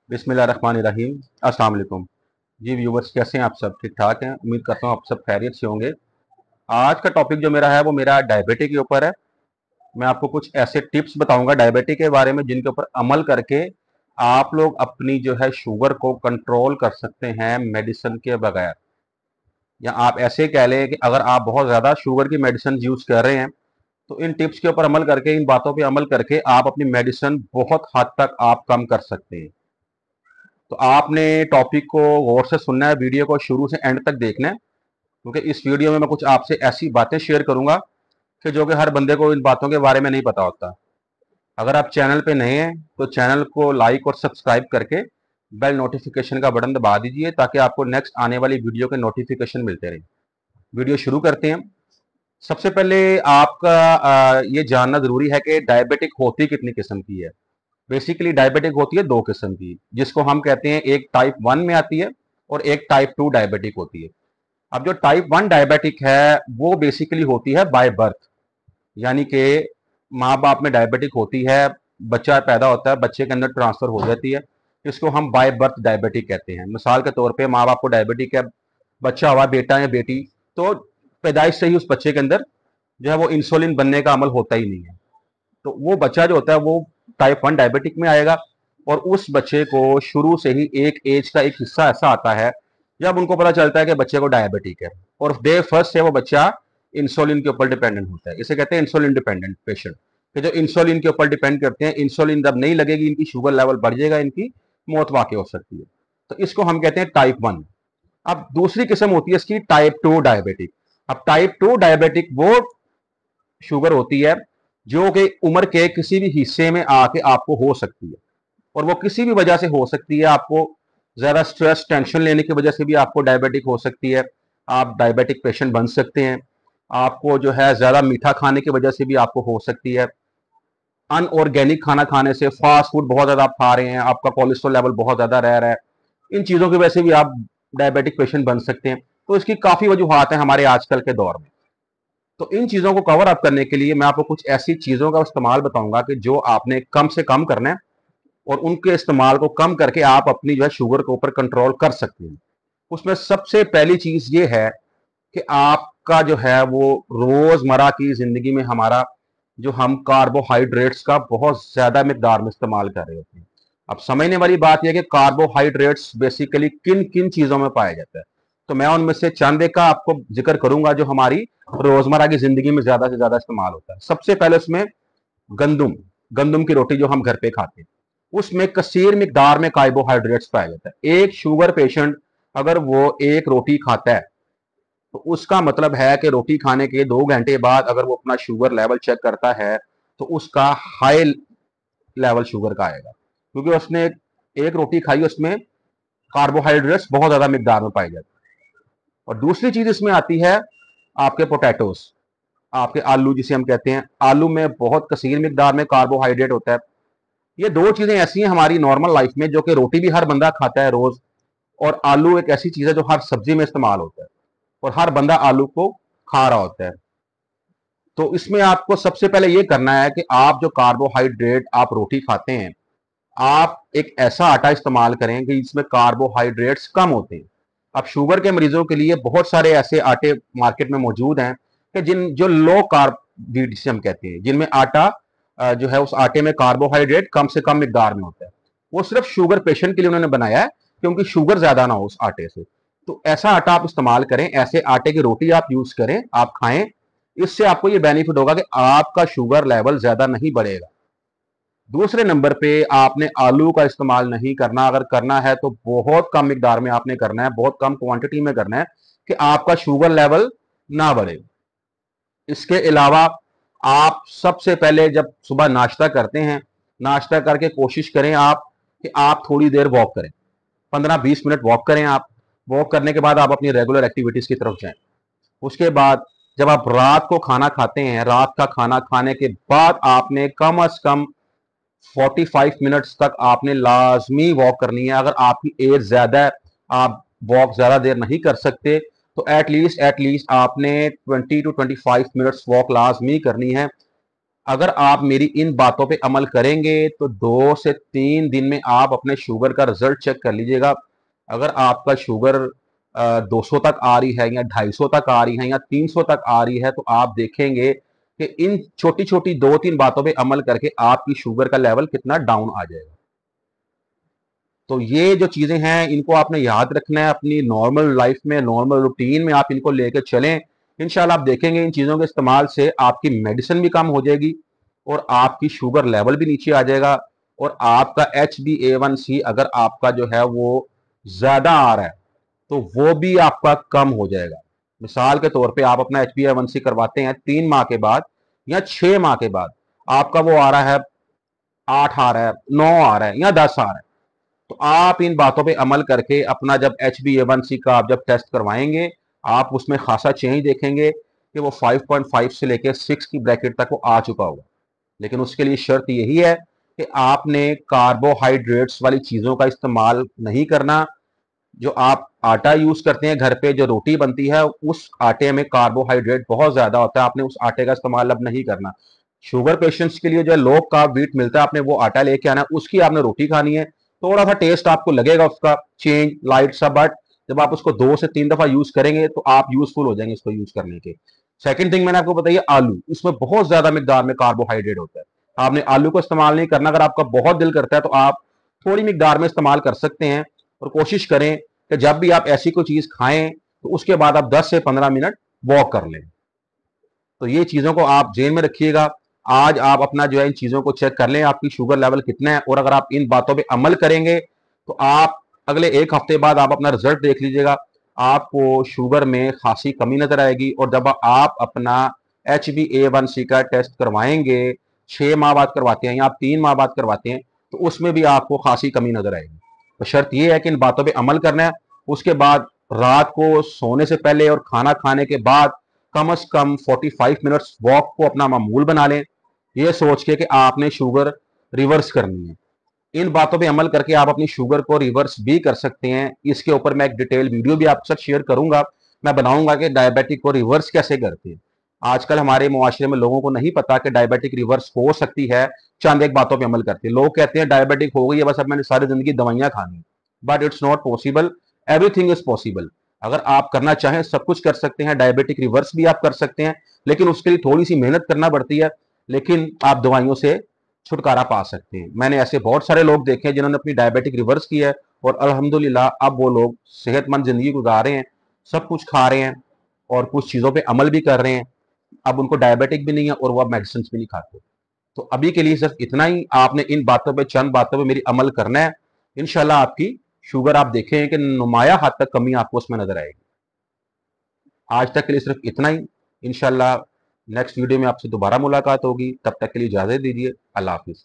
बिस्मिल्लाहिर्रहमानिर्रहीम। अस्सलाम वालेकुम। जी व्यूवर्स, कैसे हैं आप? सब ठीक ठाक हैं? उम्मीद करता हूँ आप सब खैरियत से होंगे। आज का टॉपिक जो मेरा है वो मेरा डायबिटीज के ऊपर है। मैं आपको कुछ ऐसे टिप्स बताऊंगा डायबिटीज के बारे में जिनके ऊपर अमल करके आप लोग अपनी जो है शुगर को कंट्रोल कर सकते हैं मेडिसिन के बगैर। या आप ऐसे कह लें कि अगर आप बहुत ज़्यादा शुगर की मेडिसिन यूज़ कर रहे हैं तो इन टिप्स के ऊपर अमल करके, इन बातों पर अमल करके आप अपनी मेडिसिन बहुत हद तक आप कम कर सकते हैं। तो आपने टॉपिक को गौर से सुनना है, वीडियो को शुरू से एंड तक देखना है, क्योंकि इस वीडियो में मैं कुछ आपसे ऐसी बातें शेयर करूंगा कि जो कि हर बंदे को इन बातों के बारे में नहीं पता होता। अगर आप चैनल पे नए हैं तो चैनल को लाइक और सब्सक्राइब करके बेल नोटिफिकेशन का बटन दबा दीजिए ताकि आपको नेक्स्ट आने वाली वीडियो के नोटिफिकेशन मिलते रहे। वीडियो शुरू करते हैं। सबसे पहले आपका ये जानना जरूरी है कि डायबिटिक होती कितनी किस्म की है। बेसिकली डायबिटिक होती है दो किस्म की, जिसको हम कहते हैं एक टाइप 1 में आती है और एक टाइप 2 डायबिटिक होती है। अब जो टाइप 1 डायबिटिक है वो बेसिकली होती है बाय बर्थ, यानी कि माँ बाप में डायबिटिक होती है, बच्चा पैदा होता है, बच्चे के अंदर ट्रांसफर हो जाती है। इसको हम बाय बर्थ डायबिटिक कहते हैं। मिसाल के तौर पे माँ बाप को डायबिटिक है, बच्चा हुआ बेटा या बेटी, तो पैदाइश से ही उस बच्चे के अंदर जो है वो इंसुलिन बनने का अमल होता ही नहीं है। तो वो बच्चा जो होता है वो टाइप 1 डायबिटिक में आएगा। और उस बच्चे को शुरू से ही एक एज का एक हिस्सा ऐसा आता है जब उनको पता चलता है कि बच्चे को डायबिटिक है, और डे फर्स्ट से वो बच्चा इंसुलिन के ऊपर डिपेंडेंट होता है। इसे कहते हैं इंसुलिन डिपेंडेंट पेशेंट, कि जो इंसुलिन के ऊपर डिपेंड करते हैं। इंसुलिन जब नहीं लगेगी इनकी शुगर लेवल बढ़ जाएगा, इनकी मौत वाकई हो सकती है। तो इसको हम कहते हैं टाइप 1। अब दूसरी किस्म होती है इसकी टाइप 2 डायबिटिक। अब टाइप 2 डायबिटिक वो शुगर होती है जो कि उम्र के किसी भी हिस्से में आके आपको हो सकती है, और वो किसी भी वजह से हो सकती है। आपको ज्यादा स्ट्रेस टेंशन लेने की वजह से भी आपको डायबिटिक हो सकती है, आप डायबिटिक पेशेंट बन सकते हैं। आपको जो है ज्यादा मीठा खाने की वजह से भी आपको हो सकती है। अनऑर्गेनिक खाना खाने से, फास्ट फूड बहुत ज्यादा आप खा रहे हैं, आपका कोलेस्ट्रॉल लेवल बहुत ज्यादा रह रहा है, इन चीजों की वजह से भी आप डायबिटिक पेशेंट बन सकते हैं। तो इसकी काफी वजूहत है हमारे आजकल के दौर में। तो इन चीजों को कवर अप करने के लिए मैं आपको कुछ ऐसी चीजों का इस्तेमाल बताऊंगा कि जो आपने कम से कम करना है, और उनके इस्तेमाल को कम करके आप अपनी जो है शुगर के ऊपर कंट्रोल कर सकते हैं। उसमें सबसे पहली चीज ये है कि आपका जो है वो रोजमर्रा की जिंदगी में हमारा जो हम कार्बोहाइड्रेट्स का बहुत ज्यादा मिकदार में इस्तेमाल कर रहे होते हैं। अब समझने वाली बात यह कि कार्बोहाइड्रेट्स बेसिकली किन किन चीजों में पाया जाता है। तो मैं उनमें से चंद एक का आपको जिक्र करूंगा जो हमारी रोजमर्रा की जिंदगी में ज्यादा से ज्यादा इस्तेमाल होता है। सबसे पहले उसमें गंदुम, गंदुम की रोटी जो हम घर पे खाते हैं, उसमें कसीर मिकदार में कार्बोहाइड्रेट्स पाया जाता है। एक शुगर पेशेंट अगर वो एक रोटी खाता है तो उसका मतलब है कि रोटी खाने के 2 घंटे बाद अगर वो अपना शुगर लेवल चेक करता है तो उसका हाई लेवल शुगर का आएगा, क्योंकि उसने एक रोटी खाई, उसमें कार्बोहाइड्रेट्स बहुत ज्यादा मिकदार में पाए जाते हैं। और दूसरी चीज इसमें आती है आपके पोटैटोस, आपके आलू जिसे हम कहते हैं। आलू में बहुत कसीर मिकदार में कार्बोहाइड्रेट होता है। ये दो चीजें ऐसी हैं हमारी नॉर्मल लाइफ में, जो कि रोटी भी हर बंदा खाता है रोज, और आलू एक ऐसी चीज है जो हर सब्जी में इस्तेमाल होता है, और हर बंदा आलू को खा रहा होता है। तो इसमें आपको सबसे पहले ये करना है कि आप जो कार्बोहाइड्रेट आप रोटी खाते हैं, आप एक ऐसा आटा इस्तेमाल करें कि जिसमें कार्बोहाइड्रेट्स कम होते हैं। अब शुगर के मरीजों के लिए बहुत सारे ऐसे आटे मार्केट में मौजूद हैं कि जिन जो लो कार्ब व्हीट जिसे हम कहते हैं, जिनमें आटा जो है उस आटे में कार्बोहाइड्रेट कम से कम मिकदार में होता है। वो सिर्फ शुगर पेशेंट के लिए उन्होंने बनाया है क्योंकि शुगर ज्यादा ना हो उस आटे से। तो ऐसा आटा आप इस्तेमाल करें, ऐसे आटे की रोटी आप यूज करें, आप खाएं। इससे आपको ये बेनिफिट होगा कि आपका शुगर लेवल ज्यादा नहीं बढ़ेगा। दूसरे नंबर पे आपने आलू का इस्तेमाल नहीं करना, अगर करना है तो बहुत कम मिकदार में आपने करना है, बहुत कम क्वांटिटी में करना है कि आपका शुगर लेवल ना बढ़े। इसके अलावा आप सबसे पहले जब सुबह नाश्ता करते हैं, नाश्ता करके कोशिश करें आप कि आप थोड़ी देर वॉक करें, 15-20 मिनट वॉक करें आप। वॉक करने के बाद आप अपनी रेगुलर एक्टिविटीज की तरफ जाएं। उसके बाद जब आप रात को खाना खाते हैं, रात का खाना खाने के बाद आपने कम अज कम 45 मिनट्स तक आपने लाजमी वॉक करनी है। अगर आपकी एज ज्यादा है, आप वॉक ज्यादा देर नहीं कर सकते, तो एटलीस्ट आपने 20 to 25 मिनट्स वॉक लाजमी करनी है। अगर आप मेरी इन बातों पे अमल करेंगे तो 2 से 3 दिन में आप अपने शुगर का रिजल्ट चेक कर लीजिएगा। अगर आपका शुगर 200 तक आ रही है या 250 तक आ रही है या 300 तक आ रही है, तो आप देखेंगे कि इन छोटी छोटी 2-3 बातों पे अमल करके आपकी शुगर का लेवल कितना डाउन आ जाएगा। तो ये जो चीजें हैं इनको आपने याद रखना है, अपनी नॉर्मल लाइफ में, नॉर्मल रूटीन में आप इनको लेकर चलें। इंशाल्लाह आप देखेंगे इन चीजों के इस्तेमाल से आपकी मेडिसिन भी कम हो जाएगी और आपकी शुगर लेवल भी नीचे आ जाएगा, और आपका HbA1c अगर आपका जो है वो ज्यादा आ रहा है तो वो भी आपका कम हो जाएगा। मिसाल के तौर पे आप अपना HbA1c करवाते हैं 3 माह के बाद या 6 माह के बाद, आपका वो आ रहा है 8 आ रहा है, 9 आ रहा है या 10 आ रहा है, तो आप इन बातों पे अमल करके अपना जब HbA1c का आप जब टेस्ट करवाएंगे, आप उसमें खासा चेंज देखेंगे कि वो 5.5 से लेकर 6 की ब्रैकेट तक वो आ चुका होगा। लेकिन उसके लिए शर्त यही है कि आपने कार्बोहाइड्रेट्स वाली चीज़ों का इस्तेमाल नहीं करना। जो आप आटा यूज करते हैं घर पे, जो रोटी बनती है, उस आटे में कार्बोहाइड्रेट बहुत ज्यादा होता है, आपने उस आटे का इस्तेमाल अब नहीं करना। शुगर पेशेंट्स के लिए जो लो कार्ब व्हीट मिलता है, आपने वो आटा लेके आना, उसकी आपने रोटी खानी है। थोड़ा सा टेस्ट आपको लगेगा उसका चेंज लाइट सा, बट जब आप उसको 2 से 3 दफा यूज करेंगे तो आप यूजफुल हो जाएंगे इसको यूज करने के। सेकंड थिंग मैंने आपको बताई, आलू, इसमें बहुत ज्यादा मिकदार में कार्बोहाइड्रेट होता है। आपने आलू को इस्तेमाल नहीं करना। अगर आपका बहुत दिल करता है तो आप थोड़ी मिकदार में इस्तेमाल कर सकते हैं, और कोशिश करें कि जब भी आप ऐसी कोई चीज खाएं तो उसके बाद आप 10 से 15 मिनट वॉक कर लें। तो ये चीजों को आप जेल में रखिएगा। आज आप अपना जो है इन चीजों को चेक कर लें आपकी शुगर लेवल कितना है, और अगर आप इन बातों पे अमल करेंगे तो आप अगले 1 हफ्ते बाद आप अपना रिजल्ट देख लीजिएगा, आपको शुगर में खासी कमी नजर आएगी। और जब आप अपना HbA1c का टेस्ट करवाएंगे, 6 माह बाद करवाते हैं या आप 3 माह बाद करवाते हैं, तो उसमें भी आपको खासी कमी नजर आएगी। तो शर्त यह है कि इन बातों पे अमल करना है। उसके बाद रात को सोने से पहले और खाना खाने के बाद कम से कम 45 मिनट्स वॉक को अपना मामूल बना लें, ये सोच के कि आपने शुगर रिवर्स करनी है। इन बातों पे अमल करके आप अपनी शुगर को रिवर्स भी कर सकते हैं। इसके ऊपर मैं एक डिटेल वीडियो भी आपके साथ शेयर करूंगा, मैं बनाऊंगा कि डायबिटिक को रिवर्स कैसे करते हैं। आजकल हमारे मुआशरे में लोगों को नहीं पता कि डायबिटिक रिवर्स हो सकती है चंद एक बातों पे अमल करते हैं। लोग कहते हैं डायबिटिक हो गई है बस, अब मैंने सारी जिंदगी दवाइयां खानी, but it's not possible. Everything is possible. अगर आप करना चाहें सब कुछ कर सकते हैं, डायबिटिक रिवर्स भी आप कर सकते हैं, लेकिन उसके लिए थोड़ी सी मेहनत करना पड़ती है। लेकिन आप दवाइयों से छुटकारा पा सकते हैं। मैंने ऐसे बहुत सारे लोग देखे हैं जिन्होंने अपनी डायबिटिक रिवर्स की है, और अल्हम्दुलिल्लाह अब वो लोग सेहतमंद जिंदगी गुजार रहे हैं, सब कुछ खा रहे हैं और कुछ चीज़ों पे अमल भी कर रहे हैं। अब उनको डायबिटिक भी नहीं है और वो अब मेडिसिन भी नहीं खाते। तो अभी के लिए सिर्फ इतना ही, आपने इन बातों पे, चंद बातों पे मेरी अमल करना है। इंशाल्लाह आपकी शुगर आप देखें कि नुमाया हद तक कमी आपको उसमें नजर आएगी। आज तक के लिए सिर्फ इतना ही। इंशाल्लाह नेक्स्ट वीडियो में आपसे दोबारा मुलाकात होगी, तब तक के लिए इजाजत दीजिए। अल्लाह हाफिज।